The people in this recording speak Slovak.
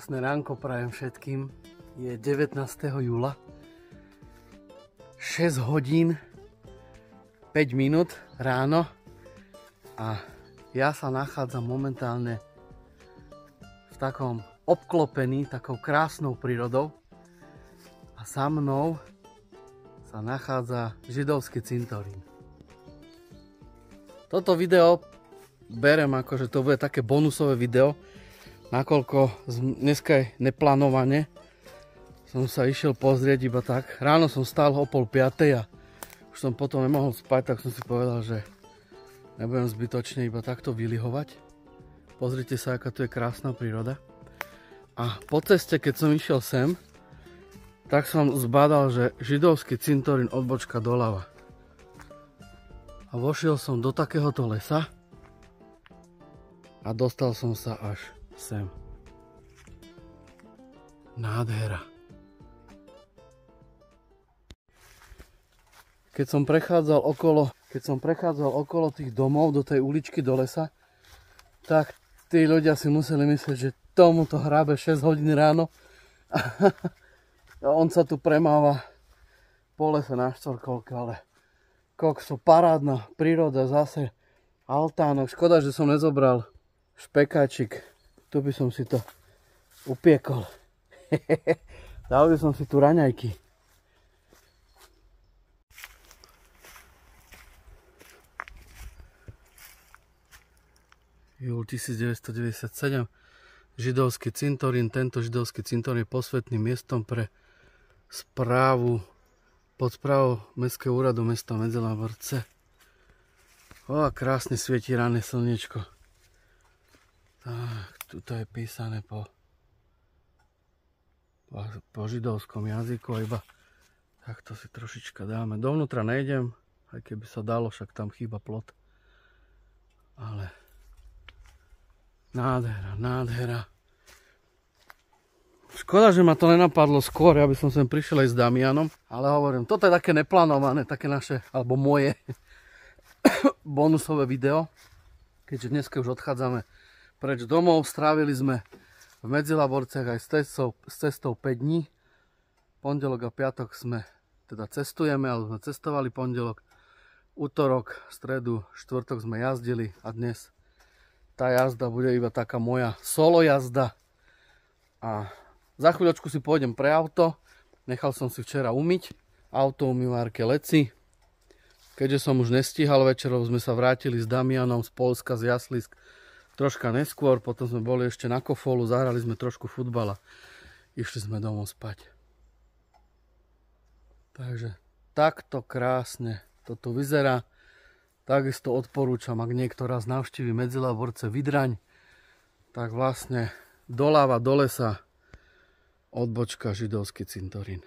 Krásne ránko prajem všetkým. Je 19. júla. 6 hodín 5 minút ráno a ja sa nachádzam momentálne v takom obklopený takou krásnou prírodou a za mnou sa nachádza židovský cintorín. Toto video berem ako, že to bude také bonusové video, nakoľko dneska je neplánovane. Som sa išiel pozrieť iba tak. Ráno som stál o 4:30 a už som potom nemohol spať, tak som si povedal, že nebudem zbytočne iba takto vylihovať. Pozrite sa, aká tu je krásna príroda. A po ceste, keď som išiel sem, tak som zbadal, že židovský cintorín odbočka doľava. A vošiel som do takéhoto lesa a dostal som sa až sem. Nádhera. Keď som prechádzal okolo tých domov do tej uličky do lesa, tak tí ľudia si museli myslieť, že tomuto hrabe 6 hodín ráno a on sa tu premáva po lese na štvorkolke, ale kokso, parádna príroda, zase altánok. Škoda, že som nezobral špekáčik, tu by som si to upiekol. Dal by som si tu raňajky. Júl 1997, židovský cintorín. Tento židovský cintorín je posvätným miestom pre správu, pod správou Mestského úradu mesta Medzeláborce. O, krásne svieti ranné slniečko. Tak, tuto je písané po židovskom jazyku a iba takto si trošička dáme. Dovnútra nejdem, aj keby sa dalo, však tam chýba plot. Ale nádhera, nádhera. Škoda, že ma to nenapadlo skôr, ja by som sem prišiel aj s Damianom, ale hovorím, toto je také neplánované, také naše, alebo moje bonusové video, keďže dneska už odchádzame preč domov. Strávili sme v Medzilaborciach aj s cestou 5 dní. Pondelok a piatok teda cestujeme, alebo sme cestovali pondelok, útorok, stredu, štvrtok sme jazdili a dnes tá jazda bude iba taká moja solo jazda. A za chvíľočku si pôjdem pre auto. Nechal som si včera umyť auto umývárke Leci. Keďže som už nestíhal večerov, sme sa vrátili s Damianom z Poľska, z Jaslisk troška neskôr. Potom sme boli ešte na Kofolu, zahrali sme trošku futbala. Išli sme domov spať. Takže takto krásne toto vyzerá. Takisto odporúčam, ak niekto raz navštívi Medzilaborce, Vydraň, tak vlastne doľava do lesa odbočka židovský cintorín.